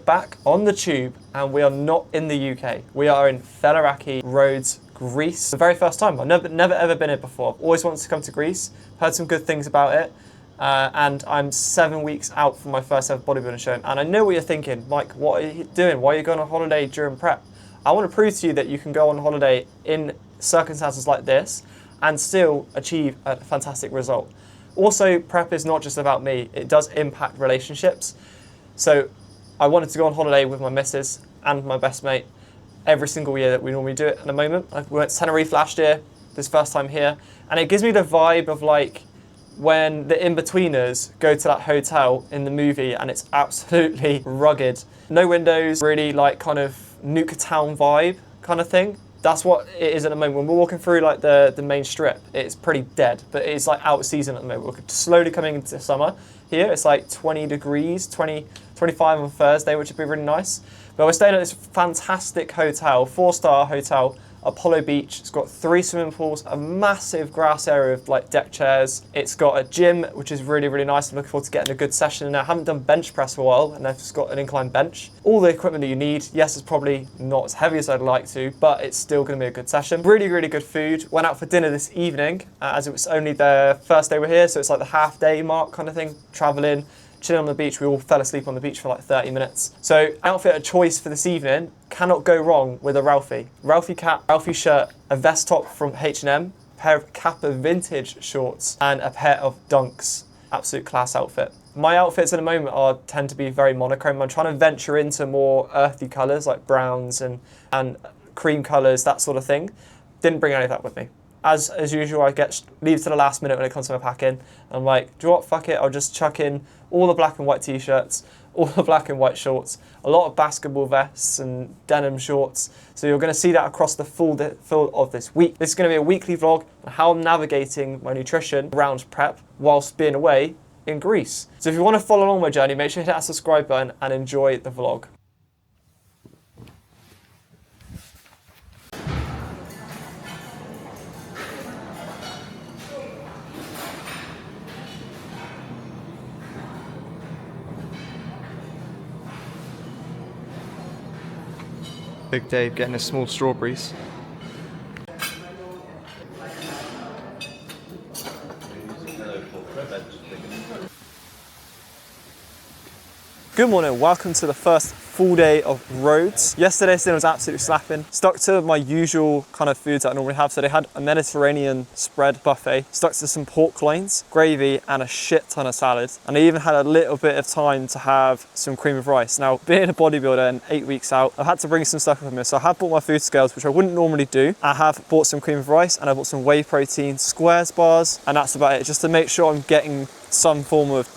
back on the tube and we are not in the UK. We are in Physique, Rhodes, Greece. The very first time. I've never ever been here before. I've always wanted to come to Greece. Heard some good things about it. And I'm 7 weeks out from my first ever bodybuilding show. And I know what you're thinking, Mike, what are you doing? Why are you going on holiday during prep? I want to prove to you that you can go on holiday in circumstances like this and still achieve a fantastic result. Also, prep is not just about me. It does impact relationships. So I wanted to go on holiday with my missus and my best mate every single year that we normally do it at the moment. We went to Tenerife last year, this first time here. And it gives me the vibe of like when the in-betweeners go to that hotel in the movie and it's absolutely rugged. No windows, really like kind of Nuka Town vibe kind of thing. That's what it is at the moment. When we're walking through like the main strip, it's pretty dead, but it's like out of season at the moment. We're slowly coming into summer here. It's like 20 degrees, 25 on Thursday, which would be really nice. But we're staying at this fantastic hotel, 4-star hotel, Apollo Beach. It's got 3 swimming pools, a massive grass area of like deck chairs. It's got a gym, which is really, really nice. I'm looking forward to getting a good session in there. I haven't done bench press for a while, and I've just got an incline bench. All the equipment that you need. Yes, it's probably not as heavy as I'd like to, but it's still gonna be a good session. Really, really good food. Went out for dinner this evening, as it was only the first day we're here, so it's like the half day mark kind of thing, traveling. Chilling on the beach. We all fell asleep on the beach for like 30 minutes. So outfit of choice for this evening, cannot go wrong with a Ralphie. Ralphie cap, Ralphie shirt, a vest top from H&M, a pair of Kappa vintage shorts, and a pair of Dunks. Absolute class outfit. My outfits at the moment tend to be very monochrome. I'm trying to venture into more earthy colours like browns and cream colours, that sort of thing. Didn't bring any of that with me. As usual, I leave to the last minute when it comes to my packing. I'm like, do you know what, fuck it, I'll just chuck in all the black and white t-shirts, all the black and white shorts, a lot of basketball vests and denim shorts. So you're gonna see that across the full of this week. This is gonna be a weekly vlog on how I'm navigating my nutrition around prep whilst being away in Greece. So if you wanna follow along my journey, make sure you hit that subscribe button and enjoy the vlog. Big Dave getting his small strawberries. Good morning, welcome to the first full day of Rhodes. Yesterday's dinner was absolutely slapping. Stuck to my usual kind of foods that I normally have. So they had a Mediterranean spread buffet, stuck to some pork loins, gravy, and a shit ton of salad. And I even had a little bit of time to have some cream of rice. Now, being a bodybuilder and 8 weeks out, I've had to bring some stuff with me. So I have bought my food scales, which I wouldn't normally do. I have bought some cream of rice and I bought some whey protein squares bars, and that's about it, just to make sure I'm getting some form of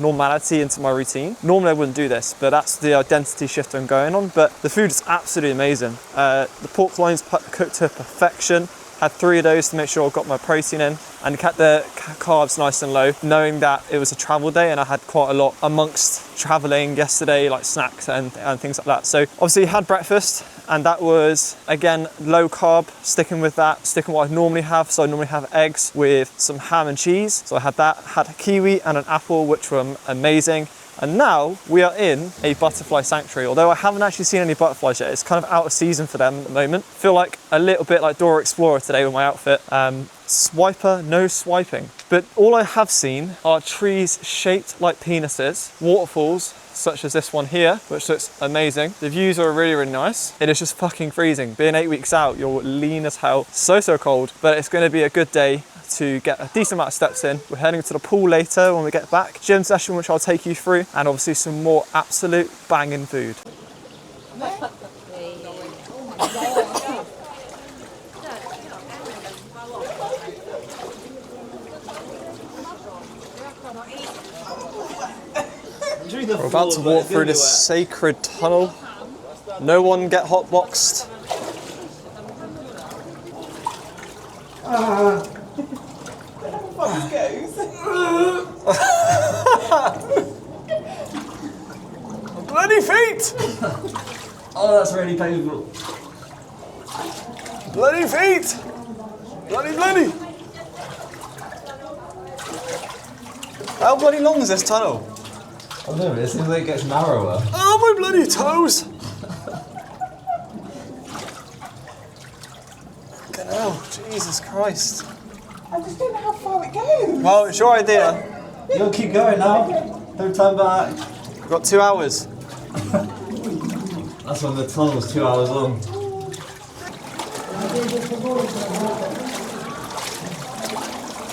normality into my routine. Normally I wouldn't do this, but that's the identity shift I'm going on. But the food is absolutely amazing. The pork loins cooked to perfection. Had 3 of those to make sure I got my protein in and kept the carbs nice and low, knowing that it was a travel day and I had quite a lot amongst traveling yesterday, like snacks and things like that. So obviously had breakfast, and that was, again, low carb, sticking with that, sticking what I normally have. So I normally have eggs with some ham and cheese. So I had that, had a kiwi and an apple, which were amazing. And now we are in a butterfly sanctuary. Although I haven't actually seen any butterflies yet, it's kind of out of season for them at the moment. Feel like a little bit like Dora Explorer today with my outfit. Swiper, no swiping. But all I have seen are trees shaped like penises, waterfalls, such as this one here, which looks amazing. The views are really, really nice. It is just fucking freezing. Being 8 weeks out, you're lean as hell. So cold, but it's gonna be a good day to get a decent amount of steps in. We're heading to the pool later when we get back. Gym session, which I'll take you through, and obviously some more absolute banging food. We're about to walk through this sacred tunnel. No one get hotboxed. Bloody feet! Oh, that's really painful. Bloody feet! Bloody! How bloody long is this tunnel? Oh no, it seems like it gets narrower. Oh, my bloody toes! Fucking hell, Jesus Christ. I just don't know how far it goes. Well, it's your idea. You'll keep going now. Don't turn back. We've got 2 hours. That's when the tunnel's 2 hours long.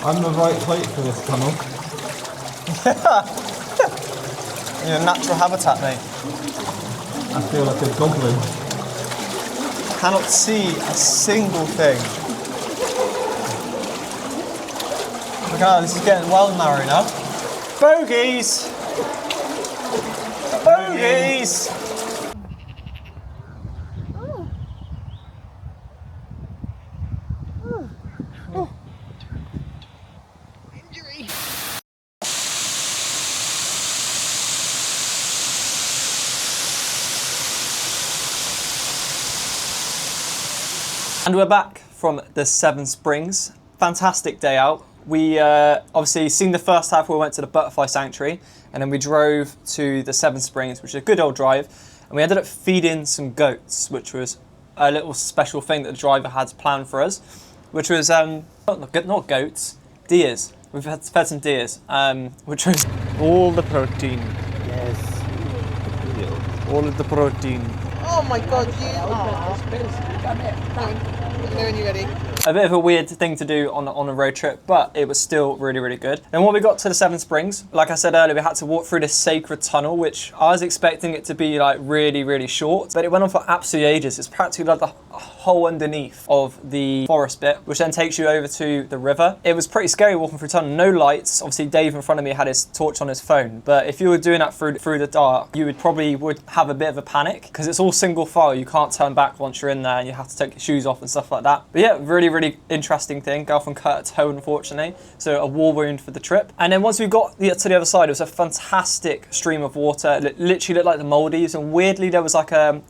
I'm the right height for this tunnel. You're a natural habitat, mate. I feel like a goblin. Cannot see a single thing. Look at that, this is getting well narrow now. Bogeys! Bogeys! And we're back from the Seven Springs. Fantastic day out. We obviously seen the first half where we went to the Butterfly Sanctuary, and then we drove to the Seven Springs, which is a good old drive. And we ended up feeding some goats, which was a little special thing that the driver had planned for us, which was not goats, deers. We've fed some deers, which was all the protein. Yes. All of the protein. Oh my god, you are. Let me know when you're ready. A bit of a weird thing to do on a road trip, but it was still really, really good. Then when we got to the Seven Springs, like I said earlier, we had to walk through this sacred tunnel, which I was expecting it to be like really, really short, but it went on for absolutely ages. It's practically like the whole underneath of the forest bit, which then takes you over to the river. It was pretty scary walking through tunnel. No lights. Obviously, Dave in front of me had his torch on his phone, but if you were doing that through the dark, you would have a bit of a panic because it's all single file. You can't turn back once you're in there, and you have to take your shoes off and stuff like that. But yeah, really, really interesting thing. Girlfriend cut a toe, unfortunately, so a war wound for the trip. And then once we got to the other side, it was a fantastic stream of water. It literally looked like the Maldives, and weirdly there was like a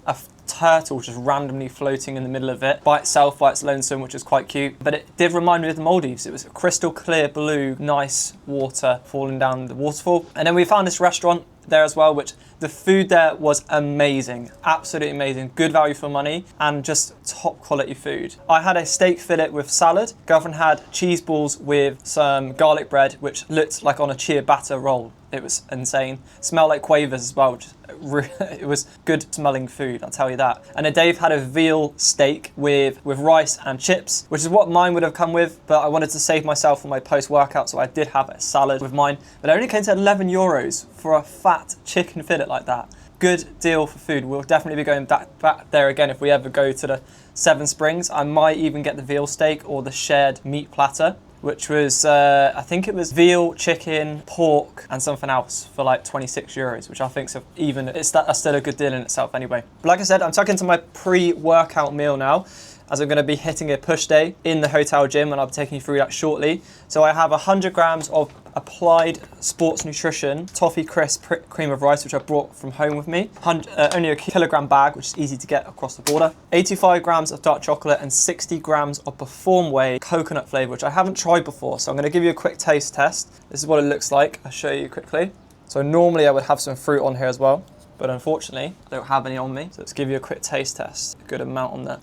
turtle just randomly floating in the middle of it by itself, by its lonesome, which was quite cute. But it did remind me of the Maldives. It was crystal clear blue, nice water falling down the waterfall. And then we found this restaurant there as well, which the food there was amazing, absolutely amazing, good value for money, and just top quality food. I had a steak fillet with salad. Girlfriend had cheese balls with some garlic bread, which looked like on a ciabatta roll. It was insane. Smelled like quavers as well. It was good smelling food, I'll tell you that. And then Dave had a veal steak with rice and chips, which is what mine would have come with, but I wanted to save myself for my post-workout, so I did have a salad with mine. But it only came to 11 euros for a fat chicken fillet like that. Good deal for food. We'll definitely be going back there again if we ever go to the Seven Springs. I might even get the veal steak or the shared meat platter, which was, I think it was veal, chicken, pork, and something else for like 26 euros, which I think's that's still a good deal in itself anyway. But like I said, I'm tucking into my pre-workout meal now, as I'm gonna be hitting a push day in the hotel gym, and I'll be taking you through that shortly. So I have 100 grams of Applied Sports Nutrition Toffee Crisp Cream of Rice, which I brought from home with me. Only a kilogram bag, which is easy to get across the border. 85 grams of dark chocolate and 60 grams of Perform Whey coconut flavor, which I haven't tried before. So I'm gonna give you a quick taste test. This is what it looks like. I'll show you quickly. So normally I would have some fruit on here as well, but unfortunately I don't have any on me. So let's give you a quick taste test. A good amount on there.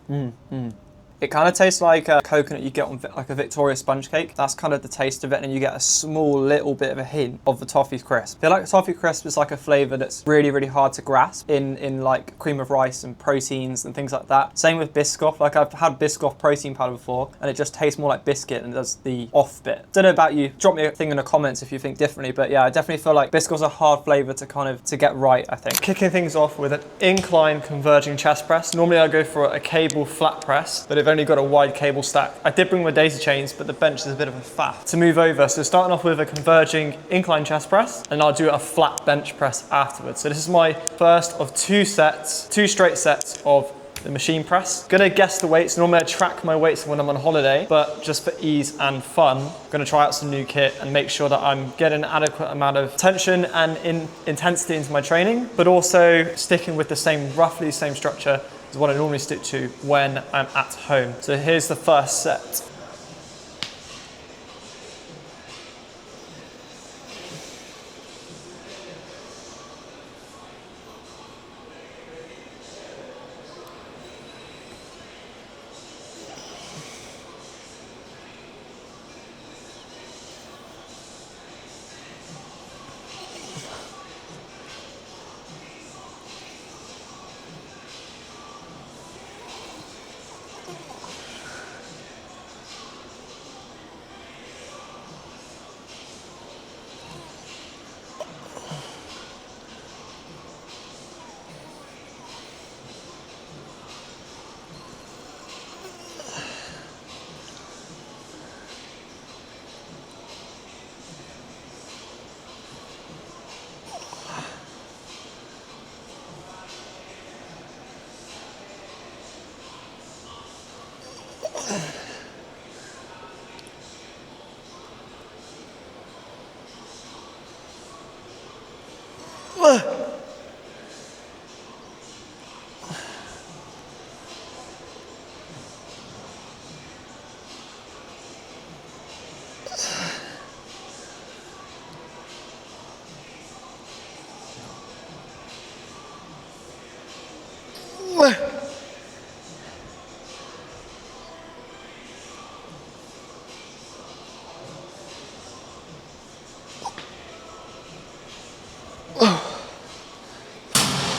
It kind of tastes like a coconut you get on like a Victoria sponge cake. That's kind of the taste of it, and then you get a small little bit of a hint of the toffee crisp. I feel like toffee crisp is like a flavour that's really, really hard to grasp in like cream of rice and proteins and things like that. Same with Biscoff. Like I've had Biscoff protein powder before, and it just tastes more like biscuit than it does the off bit. Don't know about you. Drop me a thing in the comments if you think differently, but yeah, I definitely feel like Biscoff's a hard flavour to get right, I think. Kicking things off with an incline converging chest press. Normally I go for a cable flat press, but I've only got a wide cable stack. I did bring my daisy chains, but the bench is a bit of a faff to move over. So starting off with a converging incline chest press, and I'll do a flat bench press afterwards. So this is my first of two straight sets of the machine press. Gonna guess the weights. Normally I track my weights when I'm on holiday, but just for ease and fun, gonna try out some new kit and make sure that I'm getting an adequate amount of tension and intensity into my training, but also sticking with roughly the same structure is what I normally stick to when I'm at home. So here's the first set.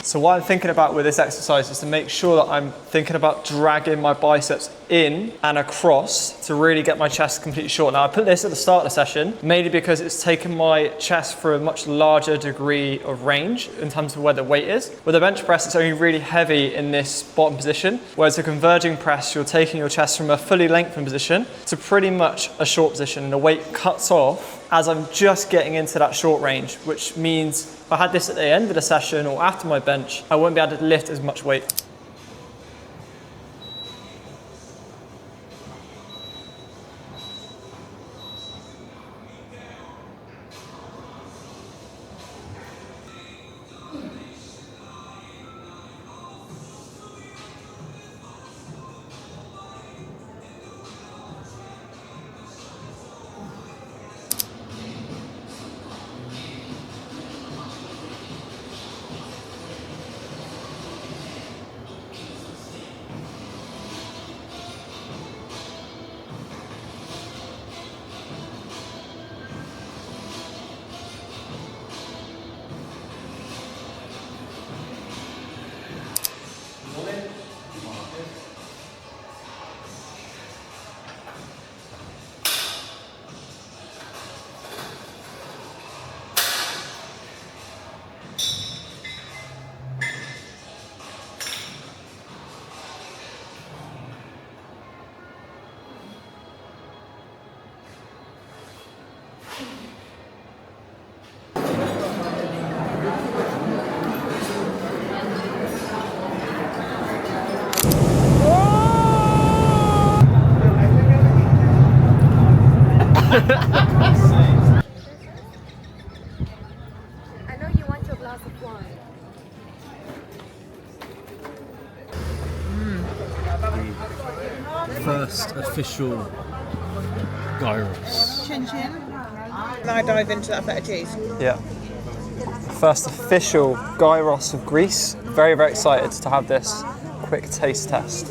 So what I'm thinking about with this exercise is to make sure that I'm thinking about dragging my biceps in and across to really get my chest completely short. Now I put this at the start of the session, mainly because it's taken my chest for a much larger degree of range in terms of where the weight is. With a bench press, it's only really heavy in this bottom position, whereas a converging press, you're taking your chest from a fully lengthened position to pretty much a short position, and the weight cuts off as I'm just getting into that short range, which means if I had this at the end of the session or after my bench, I wouldn't be able to lift as much weight. I know you want your glass of wine. First official gyros. Chin chin. And I dive into that feta cheese. Yeah. First official gyros of Greece. Very, very excited to have this quick taste test.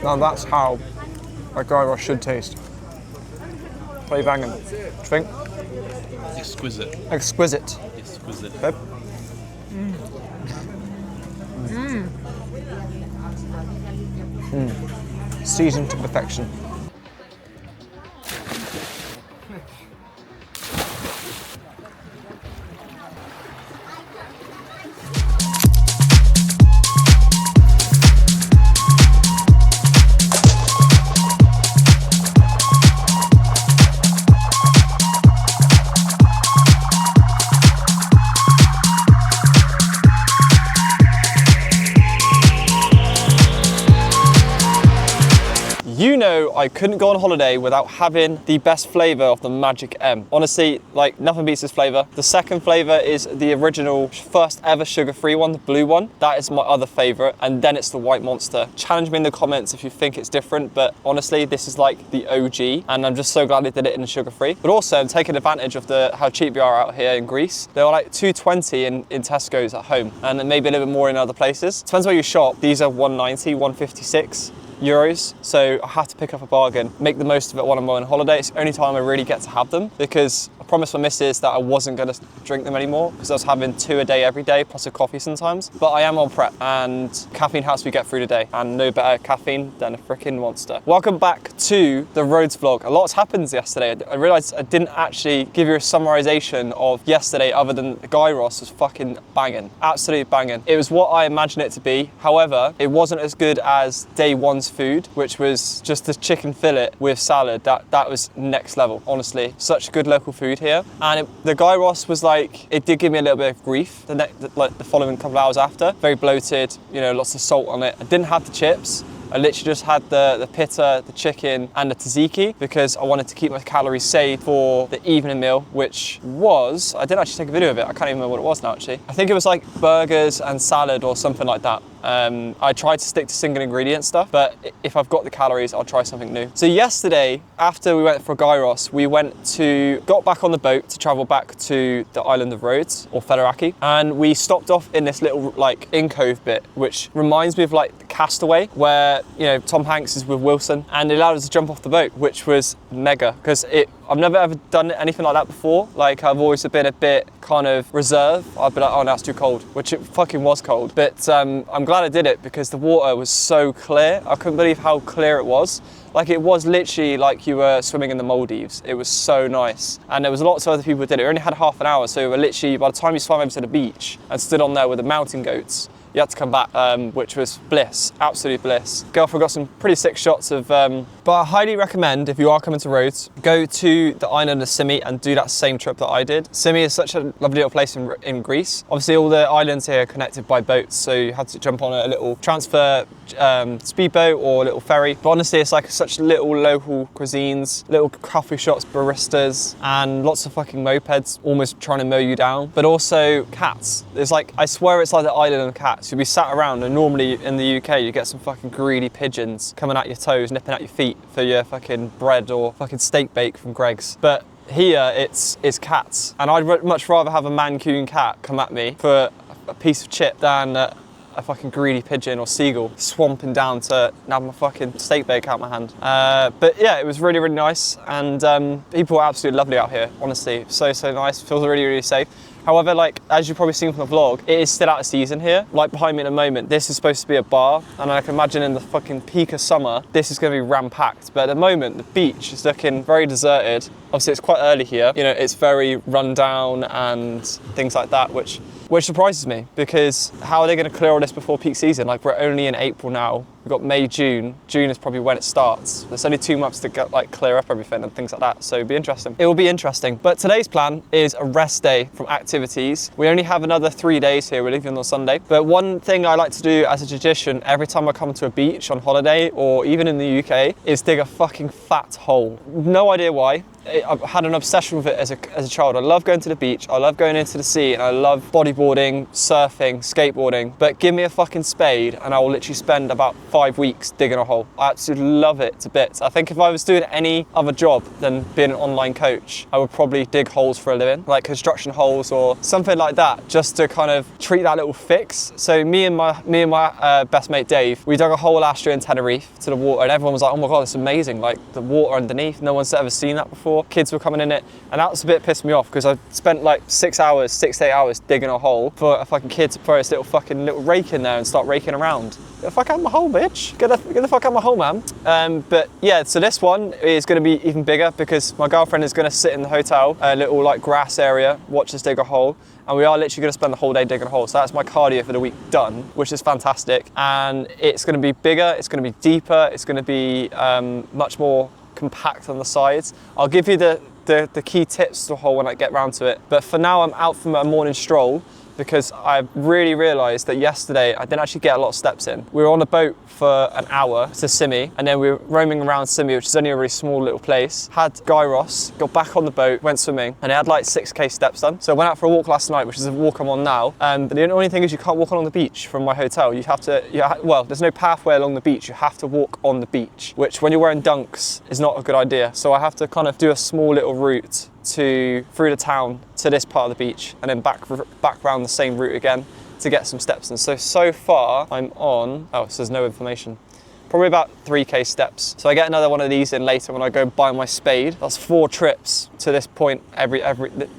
Now that's how a gyros should taste. Pretty banging. What do you think? Exquisite. Exquisite. Exquisite. Babe? Seasoned to perfection. You know I couldn't go on holiday without having the best flavour of the Magic M. Honestly, like nothing beats this flavour. The second flavour is the original first ever sugar-free one, the blue one. That is my other favourite. And then it's the White Monster. Challenge me in the comments if you think it's different, but honestly, this is like the OG. And I'm just so glad they did it in sugar-free. But also I'm taking advantage of how cheap we are out here in Greece. They were like $2.20 in Tesco's at home, and then maybe a little bit more in other places. Depends where you shop. These are $1.90, $1.56. Euros, so I have to pick up a bargain, make the most of it while I'm on holiday. It's the only time I really get to have them because I promised my missus that I wasn't going to drink them anymore because I was having 2 a day every day plus a coffee sometimes. But I am on prep and caffeine helps me get through the day, and no better caffeine than a freaking Monster. Welcome back to the Rhodes vlog. A lot's happened yesterday. I realised I didn't actually give you a summarisation of yesterday other than the gyros was fucking banging. Absolutely banging. It was what I imagined it to be. However, it wasn't as good as day one's food, which was just the chicken fillet with salad. That was next level, honestly. Such good local food here. And the gyros was like, it did give me a little bit of grief the following couple of hours after. Very bloated, you know, lots of salt on it. I didn't have the chips. I literally just had the pita, the chicken, and the tzatziki because I wanted to keep my calories saved for the evening meal, which was, I didn't actually take a video of it. I can't even remember what it was now, actually. I think it was like burgers and salad or something like that. I tried to stick to single ingredient stuff, but if I've got the calories, I'll try something new. So yesterday, after we went for gyros, we got back on the boat to travel back to the island of Rhodes, or Physique, and we stopped off in this little like in-cove bit, which reminds me of like Castaway, where, you know, Tom Hanks is with Wilson, and it allowed us to jump off the boat, which was mega, because I've never ever done anything like that before. Like, I've always been a bit kind of reserved. I'd be like, oh no, it's too cold, which it fucking was cold. But I'm glad I did it because the water was so clear. I couldn't believe how clear it was. Like, it was literally like you were swimming in the Maldives. It was so nice. And there was lots of other people who did it. We only had half an hour, so we were literally, by the time you swam over to the beach and stood on there with the mountain goats, you had to come back, which was bliss, absolute bliss. Girlfriend got some pretty sick shots of, but I highly recommend, if you are coming to Rhodes, go to the island of Simi and do that same trip that I did. Simi is such a lovely little place in Greece. Obviously, all the islands here are connected by boats, so you had to jump on a little transfer speedboat or a little ferry. But honestly, it's like such little local cuisines, little coffee shops, baristas, and lots of fucking mopeds almost trying to mow you down. But also cats. It's like, I swear it's like the island of cats. You'll be sat around, and normally in the UK you get some fucking greedy pigeons coming at your toes, nipping at your feet for your fucking bread or fucking steak bake from Greg's. But here it's cats, and I'd much rather have a Mancoon cat come at me for a piece of chip than a fucking greedy pigeon or seagull swamping down to nab my fucking steak bake out my hand. But yeah, it was really, really nice, and people are absolutely lovely out here, honestly. So nice, feels really, really safe. However, like, as you've probably seen from the vlog, it is still out of season here. Like behind me at the moment, this is supposed to be a bar, and I can imagine in the fucking peak of summer, this is gonna be ram-packed. But at the moment, the beach is looking very deserted. Obviously, it's quite early here. You know, it's very run down and things like that, which surprises me, because how are they gonna clear all this before peak season? Like, we're only in April now. We've got May, June. June is probably when it starts. There's only 2 months to get, like, clear up everything and things like that. So it'll be interesting. It will be interesting. But today's plan is a rest day from activities. We only have another 3 days here. We're leaving on Sunday. But one thing I like to do as a tradition every time I come to a beach on holiday, or even in the UK, is dig a fucking fat hole. No idea why. I've had an obsession with it as a child. I love going to the beach, I love going into the sea, and I love bodyboarding, surfing, skateboarding. But give me a fucking spade and I will literally spend about 5 weeks digging a hole. I absolutely love it to bits. I think if I was doing any other job than being an online coach, I would probably dig holes for a living, like construction holes or something like that, just to kind of treat that little fix. So me and my best mate Dave, we dug a hole last year in Tenerife to the water, and everyone was like, oh my god, it's amazing, like the water underneath, no one's ever seen that before. Kids were coming in it, and that was a bit pissed me off because I spent like 6 to 8 hours digging a hole for a fucking kid to throw his little rake in there and start raking around. Get the fuck out of my hole, bitch. Get the fuck out of my hole, man. But yeah, so this one is going to be even bigger because my girlfriend is going to sit in the hotel, a little like grass area, watch us dig a hole. And we are literally going to spend the whole day digging a hole. So that's my cardio for the week done, which is fantastic. And it's going to be bigger, it's going to be deeper, it's going to be much more compact on the sides. I'll give you the key tips to the hole when I get round to it. But for now, I'm out for a morning stroll because I really realised that yesterday I didn't actually get a lot of steps in. We were on a boat for an hour to Simi, and then we were roaming around Simi, which is only a really small little place. Had gyros, got back on the boat, went swimming, and I had like 6k steps done. So I went out for a walk last night, which is a walk I'm on now. But the only thing is you can't walk along the beach from my hotel. You have to, well, there's no pathway along the beach. You have to walk on the beach, which when you're wearing dunks is not a good idea. So I have to kind of do a small little route through the town to this part of the beach, and then back around the same route again to get some steps in. So far I'm on, oh, so there's no information. probably about 3k steps. So I get another one of these in later when I go buy my spade. That's 4 trips to this point every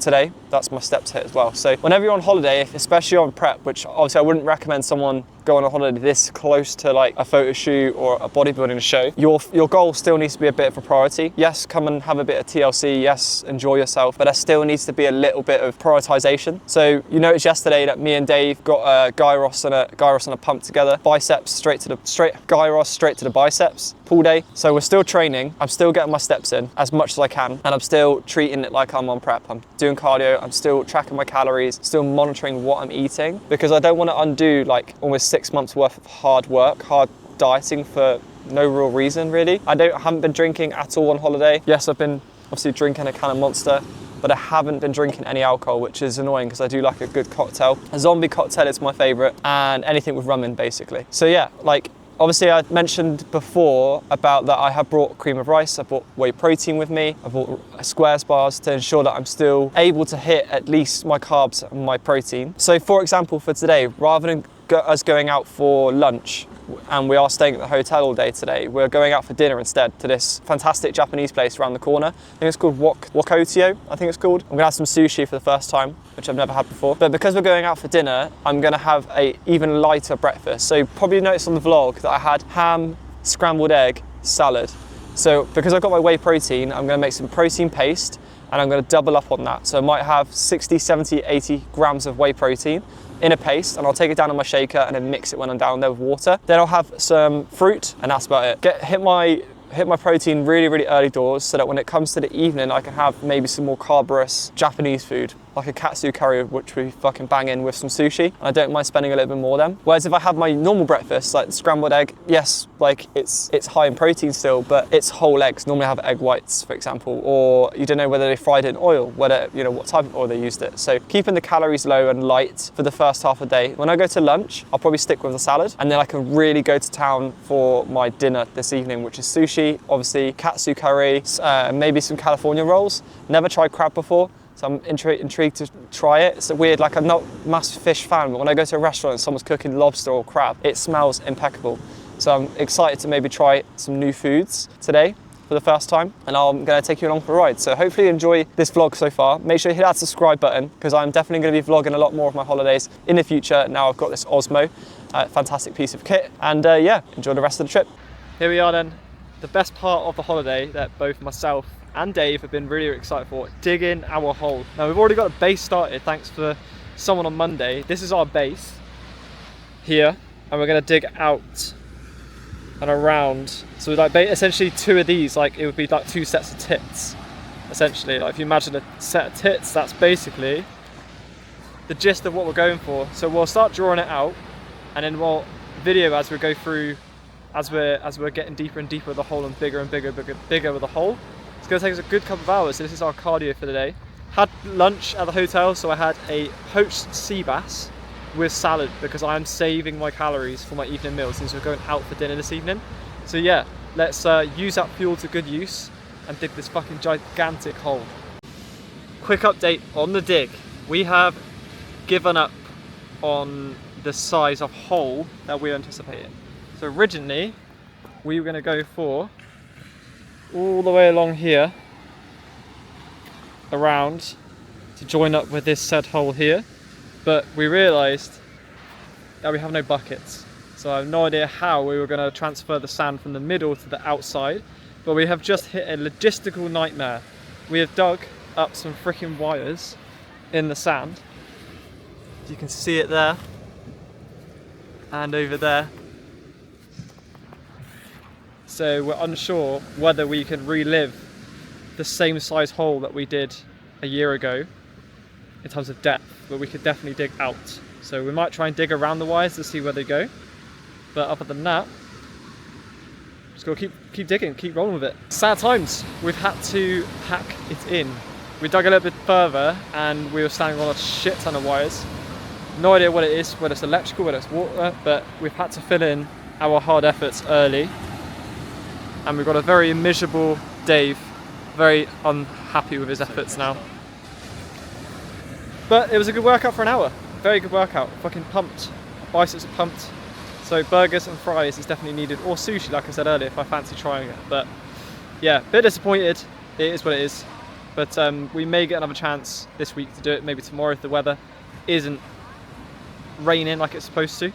today. That's my steps hit as well. So whenever you're on holiday, especially on prep, which obviously I wouldn't recommend someone go on a holiday this close to like a photo shoot or a bodybuilding show, your goal still needs to be a bit of a priority. Yes, come and have a bit of TLC, yes, enjoy yourself, but there still needs to be a little bit of prioritization. So you noticed yesterday that me and Dave got a gyros and a pump together, biceps straight to the biceps, pull day. So we're still training, I'm still getting my steps in as much as I can, and I'm still treating it like I'm on prep. I'm doing cardio, I'm still tracking my calories, still monitoring what I'm eating, because I don't want to undo like almost 6 months worth of hard work, hard dieting for no real reason really. I haven't been drinking at all on holiday. Yes, I've been obviously drinking a can of Monster, but I haven't been drinking any alcohol, which is annoying because I do like a good cocktail. A zombie cocktail is my favorite, and anything with rum in basically. So yeah, like obviously I mentioned before about that I have brought cream of rice, I brought whey protein with me, I brought squares bars to ensure that I'm still able to hit at least my carbs and my protein. So for example, for today, rather than us going out for lunch, and we are staying at the hotel all day today, we're going out for dinner instead to this fantastic Japanese place around the corner. I think it's called Wakotio, I think it's called. I'm gonna have some sushi for the first time, which I've never had before. But because we're going out for dinner, I'm gonna have a even lighter breakfast. So you probably noticed on the vlog that I had ham, scrambled egg, salad. So because I've got my whey protein, I'm gonna make some protein paste, and I'm gonna double up on that. So I might have 60, 70, 80 grams of whey protein in a paste, and I'll take it down in my shaker and then mix it when I'm down there with water. Then I'll have some fruit, and that's about it. Hit my protein really, really early doors so that when it comes to the evening, I can have maybe some more carbrous Japanese food, like a katsu curry, which we fucking bang in with some sushi. And I don't mind spending a little bit more then. Whereas if I have my normal breakfast, like the scrambled egg, yes, like it's high in protein still, but it's whole eggs. Normally I have egg whites, for example, or you don't know whether they fried it in oil, whether, you know, what type of oil they used it. So keeping the calories low and light for the first half of the day. When I go to lunch, I'll probably stick with the salad, and then I can really go to town for my dinner this evening, which is sushi, obviously katsu curry, maybe some California rolls. Never tried crab before, so I'm intrigued to try it. It's weird, like I'm not a massive fish fan, but when I go to a restaurant and someone's cooking lobster or crab, it smells impeccable. So I'm excited to maybe try some new foods today for the first time, and I'm going to take you along for a ride. So hopefully you enjoy this vlog so far. Make sure you hit that subscribe button, because I'm definitely going to be vlogging a lot more of my holidays in the future. Now I've got this Osmo, fantastic piece of kit, and yeah, enjoy the rest of the trip. Here we are then, the best part of the holiday that both myself and Dave have been really excited for, digging our hole. Now we've already got a base started thanks for someone on Monday. This is our base here, and we're going to dig out and around. So like essentially 2 of these, like it would be like 2 sets of tits essentially. Like if you imagine a set of tits, that's basically the gist of what we're going for. So we'll start drawing it out, and then we'll video as we go through, as we're getting deeper and deeper with the hole, and bigger with the hole. It's going to take us a good couple of hours. So this is our cardio for the day. Had lunch at the hotel, so I had a poached sea bass with salad, because I am saving my calories for my evening meal since we're going out for dinner this evening. So yeah, let's use that fuel to good use and dig this fucking gigantic hole. Quick update on the dig. We have given up on the size of hole that we anticipated. So originally we were going to go for all the way along here around to join up with this said hole here, but we realised that we have no buckets, so I have no idea how we were going to transfer the sand from the middle to the outside. But we have just hit a logistical nightmare. We have dug up some freaking wires in the sand. You can see it there and over there. So we're unsure whether we can relive the same size hole that we did a year ago in terms of depth, but we could definitely dig out. So we might try and dig around the wires to see where they go. But other than that, just gotta keep digging, keep rolling with it. Sad times. We've had to pack it in. We dug a little bit further and we were standing on a shit ton of wires. No idea what it is, whether it's electrical, whether it's water, but we've had to fill in our hard efforts early. And we've got a very miserable Dave, very unhappy with his efforts now. But it was a good workout for an hour. Very good workout. Fucking pumped. Biceps are pumped. So burgers and fries is definitely needed, or sushi, like I said earlier, if I fancy trying it. But yeah, a bit disappointed. It is what it is. But we may get another chance this week to do it, maybe tomorrow if the weather isn't raining like it's supposed to.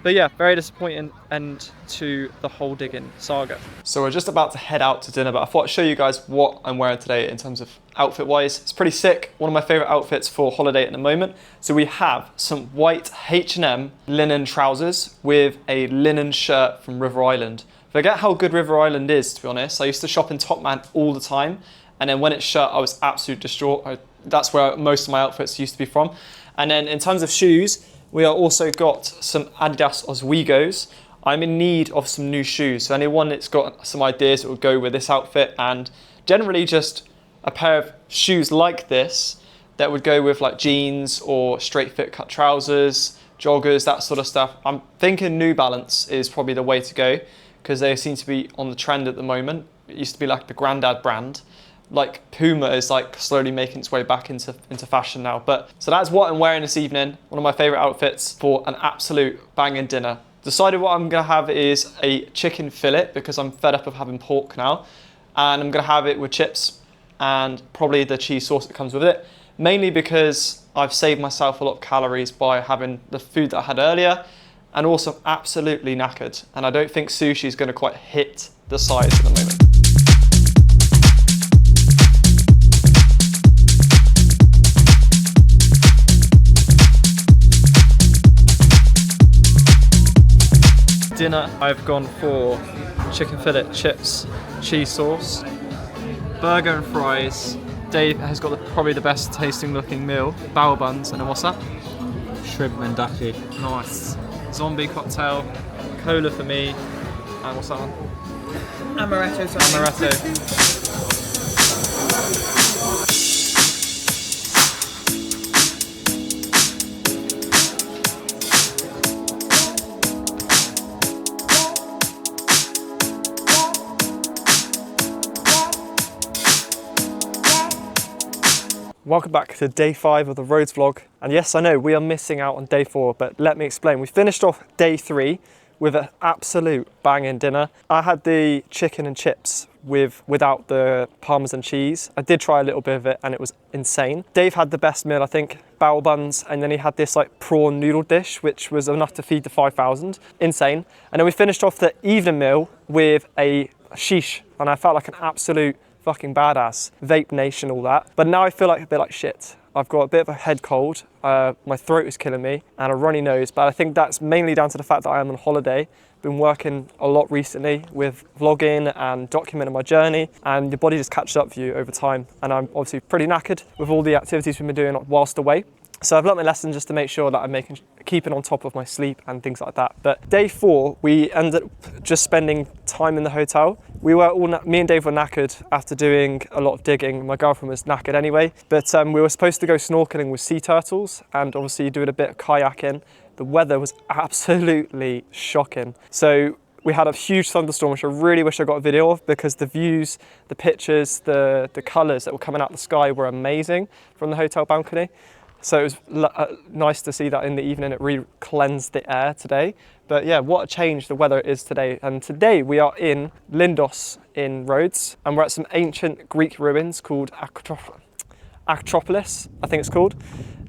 But yeah, very disappointing end to the whole digging saga. So we're just about to head out to dinner, but I thought I'd show you guys what I'm wearing today in terms of outfit wise. It's pretty sick. One of my favorite outfits for holiday at the moment. So we have some white H&M linen trousers with a linen shirt from River Island. Forget how good River Island is, to be honest. I used to shop in Topman all the time. And then when it shut, I was absolutely distraught. That's where most of my outfits used to be from. And then in terms of shoes, we are also got some Adidas Oswegos. I'm in need of some new shoes. So anyone that's got some ideas that will go with this outfit, and generally just a pair of shoes like this that would go with like jeans or straight fit cut trousers, joggers, that sort of stuff. I'm thinking New Balance is probably the way to go because they seem to be on the trend at the moment. It used to be like the granddad brand. Like Puma is like slowly making its way back into fashion now. But so that's what I'm wearing this evening. One of my favorite outfits for an absolute banging dinner. Decided what I'm gonna have is a chicken fillet because I'm fed up of having pork now. And I'm gonna have it with chips and probably the cheese sauce that comes with it. Mainly because I've saved myself a lot of calories by having the food that I had earlier, and also absolutely knackered. And I don't think sushi is gonna quite hit the size at the moment. Dinner, I've gone for chicken fillet, chips, cheese sauce, burger and fries. Dave has got probably the best tasting looking meal, bao buns, and then what's that? Shrimp mandaki. Nice. Zombie cocktail, cola for me, and what's that one? Amaretto. Amaretto. Welcome back to day 5 of the Rhodes vlog. And yes, I know we are missing out on day 4, but let me explain. We finished off day 3 with an absolute banging dinner. I had the chicken and chips without the Parmesan cheese. I did try a little bit of it and it was insane. Dave had the best meal, I think, bao buns, and then he had this like prawn noodle dish, which was enough to feed the 5,000. Insane. And then we finished off the evening meal with a sheesh, and I felt like an absolute fucking badass. Vape nation, all that. But now I feel like a bit like shit. I've got a bit of a head cold, my throat is killing me, and a runny nose, but I think that's mainly down to the fact that I am on holiday. Been working a lot recently with vlogging and documenting my journey, and your body just catches up for you over time. And I'm obviously pretty knackered with all the activities we've been doing whilst away. So I've learnt my lesson just to make sure that I'm keeping on top of my sleep and things like that. But day 4, we ended up just spending time in the hotel. We were me and Dave were knackered after doing a lot of digging. My girlfriend was knackered anyway. But we were supposed to go snorkeling with sea turtles and obviously doing a bit of kayaking. The weather was absolutely shocking. So we had a huge thunderstorm, which I really wish I got a video of because the views, the pictures, the colours that were coming out of the sky were amazing from the hotel balcony. So it was nice to see that in the evening. It really cleansed the air today. But yeah, what a change the weather is today. And today we are in Lindos in Rhodes, and we're at some ancient Greek ruins called Acropolis, I think it's called.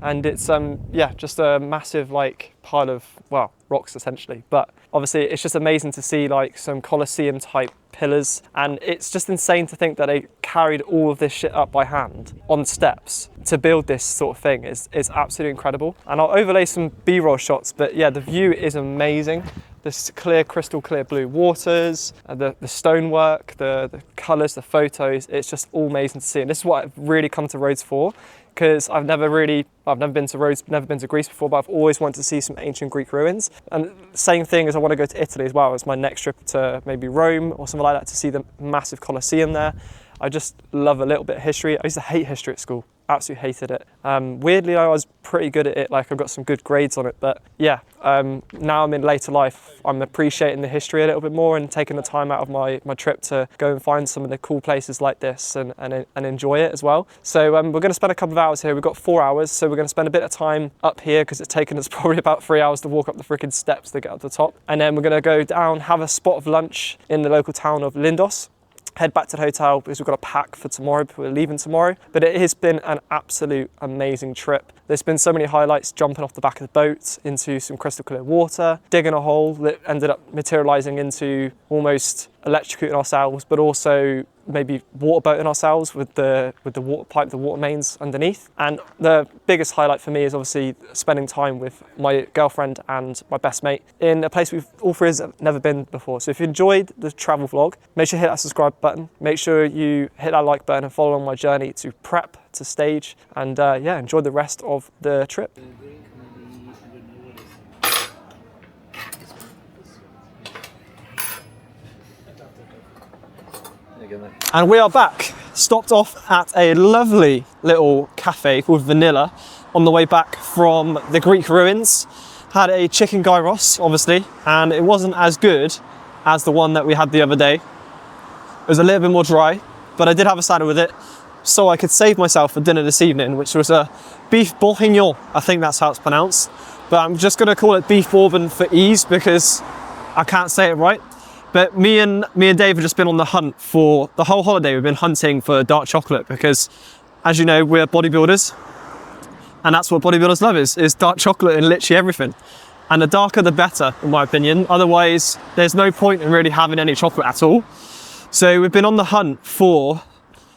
And it's yeah, just a massive like pile of, well, rocks essentially. But obviously it's just amazing to see like some Colosseum type pillars, and it's just insane to think that they carried all of this shit up by hand on steps to build this sort of thing. Is absolutely incredible. And I'll overlay some B-roll shots, but yeah, the view is amazing. This clear, crystal clear blue waters, the stonework, the colours, the photos, it's just all amazing to see. And this is what I've really come to Rhodes for, because I've never been to Rhodes, never been to Greece before, but I've always wanted to see some ancient Greek ruins. And same thing as I want to go to Italy as well. It's my next trip to maybe Rome or something like that, to see the massive Colosseum there. I just love a little bit of history. I used to hate history at school. absolutely hated it. Weirdly, I was pretty good at it, like I got some good grades on it, but yeah, now I'm in later life, I'm appreciating the history a little bit more and taking the time out of my trip to go and find some of the cool places like this and enjoy it as well. So we're going to spend a couple of hours here. We've got 4 hours, so we're going to spend a bit of time up here because it's taken us probably about 3 hours to walk up the freaking steps to get up to the top. And then we're going to go down, have a spot of lunch in the local town of Lindos, head back to the hotel because we've got a pack for tomorrow, we're leaving tomorrow. But it has been an absolute amazing trip. There's been so many highlights, jumping off the back of the boat into some crystal clear water, digging a hole that ended up materializing into almost electrocuting ourselves, but also maybe water boating ourselves with the water pipe, the water mains underneath. And the biggest highlight for me is obviously spending time with my girlfriend and my best mate in a place we've all three have never been before. So if you enjoyed the travel vlog, make sure you hit that subscribe button, make sure you hit that like button and follow on my journey to prep, to stage, and yeah, enjoy the rest of the trip. And we are back, stopped off at a lovely little cafe called Vanilla on the way back from the Greek ruins. Had a chicken gyros, obviously, and it wasn't as good as the one that we had the other day. It was a little bit more dry, but I did have a salad with it, so I could save myself for dinner this evening, which was a beef bourguignon. I think that's how it's pronounced, but I'm just gonna call it beef bourbon for ease because I can't say it right. But me and Dave have just been on the hunt for the whole holiday. We've been hunting for dark chocolate because, as you know, we're bodybuilders, and that's what bodybuilders love is dark chocolate in literally everything. And the darker the better, in my opinion. Otherwise, there's no point in really having any chocolate at all. So we've been on the hunt for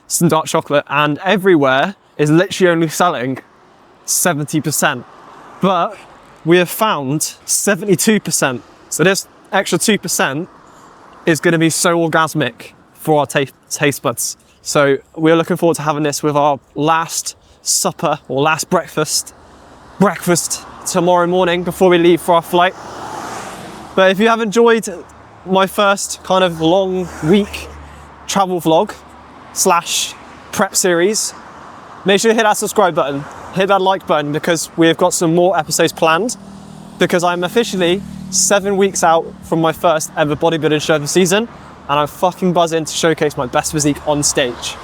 some dark chocolate, and everywhere is literally only selling 70%. But we have found 72%. So this extra 2% is going to be so orgasmic for our taste buds. So we're looking forward to having this with our last supper or last breakfast tomorrow morning before we leave for our flight. But if you have enjoyed my first kind of long week travel vlog / prep series, make sure you hit that subscribe button, hit that like button, because we've got some more episodes planned, because I'm officially 7 weeks out from my first ever bodybuilding show of the season, and I'm fucking buzzing to showcase my best physique on stage.